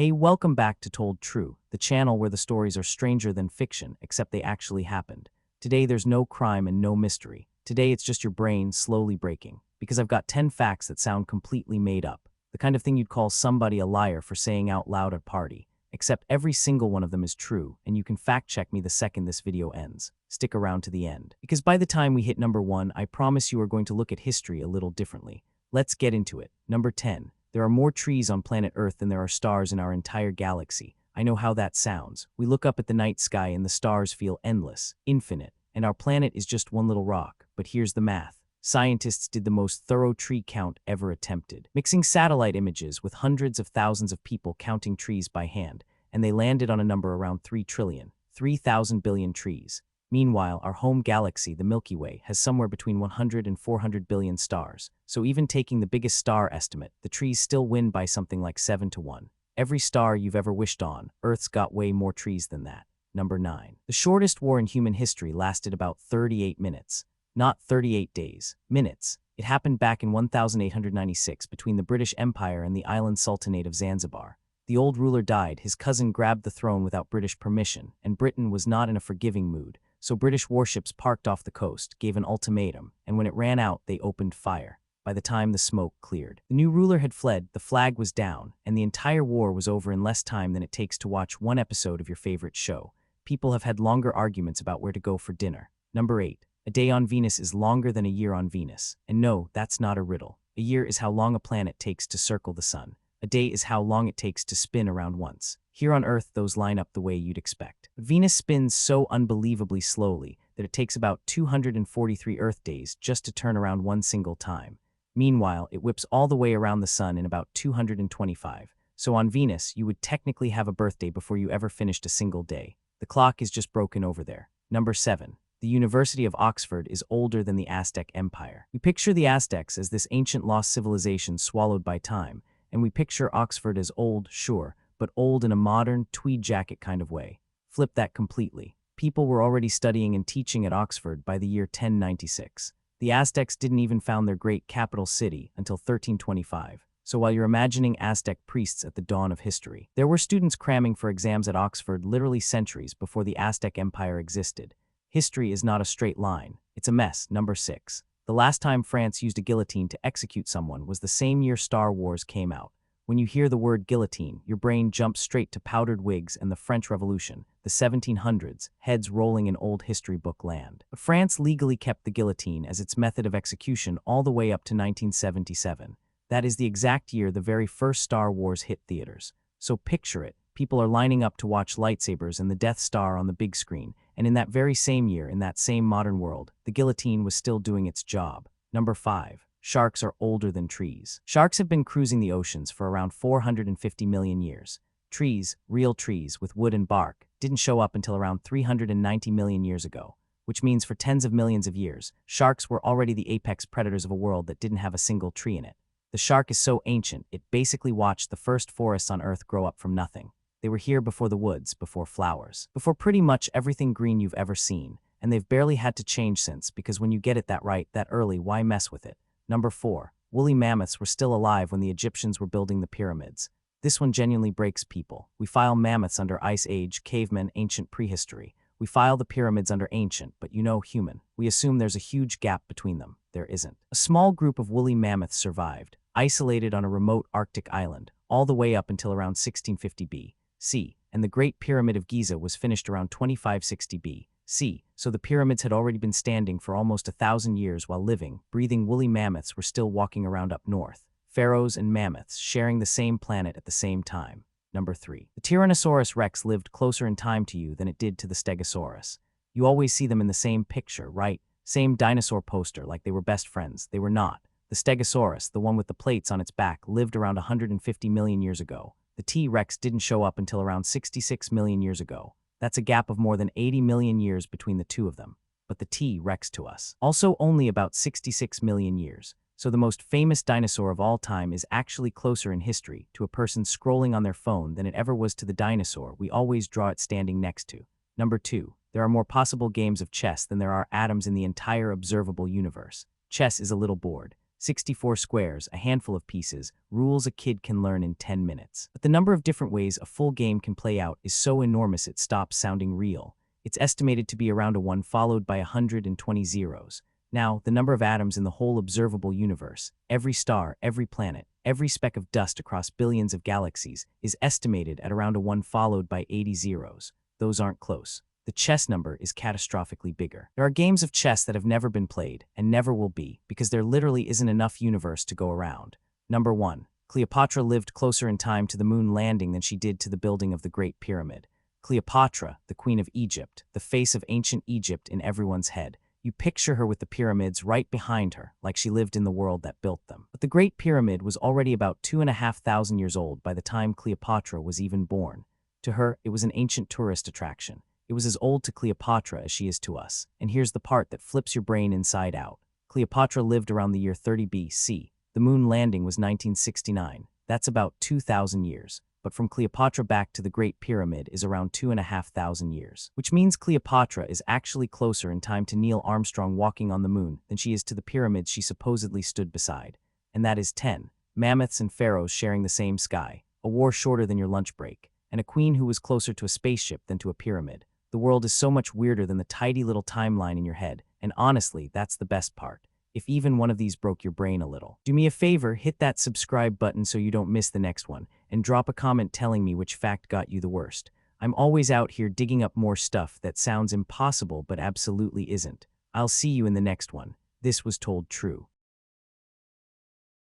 Hey, welcome back to Told True, the channel where the stories are stranger than fiction, except they actually happened. Today there's no crime and no mystery. Today it's just your brain slowly breaking, because I've got 10 facts that sound completely made up. The kind of thing you'd call somebody a liar for saying out loud at a party. Except every single one of them is true, and you can fact-check me the second this video ends. Stick around to the end. Because by the time we hit number 1, I promise you are going to look at history a little differently. Let's get into it. Number 10. There are more trees on planet Earth than there are stars in our entire galaxy. I know how that sounds. We look up at the night sky and the stars feel endless, infinite, and our planet is just one little rock. But here's the math. Scientists did the most thorough tree count ever attempted, mixing satellite images with hundreds of thousands of people counting trees by hand, and they landed on a number around 3 trillion, 3,000 billion trees. Meanwhile, our home galaxy, the Milky Way, has somewhere between 100 and 400 billion stars. So even taking the biggest star estimate, the trees still win by something like 7 to 1. Every star you've ever wished on, Earth's got way more trees than that. Number 9. The shortest war in human history lasted about 38 minutes. Not 38 days, minutes. It happened back in 1896 between the British Empire and the island Sultanate of Zanzibar. The old ruler died, his cousin grabbed the throne without British permission, and Britain was not in a forgiving mood. So British warships parked off the coast, gave an ultimatum, and when it ran out, they opened fire. By the time the smoke cleared, the new ruler had fled, the flag was down, and the entire war was over in less time than it takes to watch one episode of your favorite show. People have had longer arguments about where to go for dinner. Number 8. A day on Venus is longer than a year on Venus. And no, that's not a riddle. A year is how long a planet takes to circle the sun. A day is how long it takes to spin around once. Here on Earth, those line up the way you'd expect. Venus spins so unbelievably slowly that it takes about 243 Earth days just to turn around one single time. Meanwhile, it whips all the way around the sun in about 225. So on Venus, you would technically have a birthday before you ever finished a single day. The clock is just broken over there. Number 7. The University of Oxford is older than the Aztec Empire. We picture the Aztecs as this ancient lost civilization swallowed by time, and we picture Oxford as old, sure, but old in a modern, tweed jacket kind of way. Flip that completely. People were already studying and teaching at Oxford by the year 1096. The Aztecs didn't even found their great capital city until 1325. So while you're imagining Aztec priests at the dawn of history, there were students cramming for exams at Oxford literally centuries before the Aztec Empire existed. History is not a straight line. It's a mess. Number 6. The last time France used a guillotine to execute someone was the same year Star Wars came out. When you hear the word guillotine, your brain jumps straight to powdered wigs and the French Revolution, the 1700s, heads rolling in old history book land. But France legally kept the guillotine as its method of execution all the way up to 1977. That is the exact year the very first Star Wars hit theaters. So picture it. People are lining up to watch lightsabers and the Death Star on the big screen, and in that very same year, in that same modern world, the guillotine was still doing its job. Number 5. Sharks are older than trees. Sharks have been cruising the oceans for around 450 million years. Trees, real trees with wood and bark, didn't show up until around 390 million years ago, which means for tens of millions of years, sharks were already the apex predators of a world that didn't have a single tree in it. The shark is so ancient, it basically watched the first forests on Earth grow up from nothing. They were here before the woods, before flowers, before pretty much everything green you've ever seen, and they've barely had to change since, because when you get it that right, that early, why mess with it? Number 4. Woolly mammoths were still alive when the Egyptians were building the pyramids. This one genuinely breaks people. We file mammoths under Ice Age, cavemen, ancient prehistory. We file the pyramids under ancient, but you know, human. We assume there's a huge gap between them. There isn't. A small group of woolly mammoths survived, isolated on a remote Arctic island, all the way up until around 1650 B.C., and the Great Pyramid of Giza was finished around 2560 B.C., so the pyramids had already been standing for almost 1,000 years while living, breathing woolly mammoths were still walking around up north. Pharaohs and mammoths sharing the same planet at the same time. Number 3. The Tyrannosaurus Rex lived closer in time to you than it did to the Stegosaurus. You always see them in the same picture, right? Same dinosaur poster, like they were best friends. They were not. The Stegosaurus, the one with the plates on its back, lived around 150 million years ago. The T-Rex didn't show up until around 66 million years ago. That's a gap of more than 80 million years between the two of them. But the T-Rex to us, also only about 66 million years. So the most famous dinosaur of all time is actually closer in history to a person scrolling on their phone than it ever was to the dinosaur we always draw it standing next to. Number 2. There are more possible games of chess than there are atoms in the entire observable universe. Chess is a little bored. 64 squares, a handful of pieces, rules a kid can learn in 10 minutes. But the number of different ways a full game can play out is so enormous it stops sounding real. It's estimated to be around a 1 followed by 120 zeros. Now, the number of atoms in the whole observable universe, every star, every planet, every speck of dust across billions of galaxies, is estimated at around a 1 followed by 80 zeros. Those aren't close. The chess number is catastrophically bigger. There are games of chess that have never been played, and never will be, because there literally isn't enough universe to go around. Number 1. Cleopatra lived closer in time to the moon landing than she did to the building of the Great Pyramid. Cleopatra, the Queen of Egypt, the face of ancient Egypt in everyone's head. You picture her with the pyramids right behind her, like she lived in the world that built them. But the Great Pyramid was already about 2,500 years old by the time Cleopatra was even born. To her, it was an ancient tourist attraction. It was as old to Cleopatra as she is to us. And here's the part that flips your brain inside out. Cleopatra lived around the year 30 BC. The moon landing was 1969. That's about 2,000 years. But from Cleopatra back to the Great Pyramid is around 2,500 years. Which means Cleopatra is actually closer in time to Neil Armstrong walking on the moon than she is to the pyramids she supposedly stood beside. And that is 10. Mammoths and pharaohs sharing the same sky, a war shorter than your lunch break, and a queen who was closer to a spaceship than to a pyramid. The world is so much weirder than the tidy little timeline in your head, and honestly, that's the best part. If even one of these broke your brain a little. Do me a favor, hit that subscribe button so you don't miss the next one, and drop a comment telling me which fact got you the worst. I'm always out here digging up more stuff that sounds impossible but absolutely isn't. I'll see you in the next one. This was told true.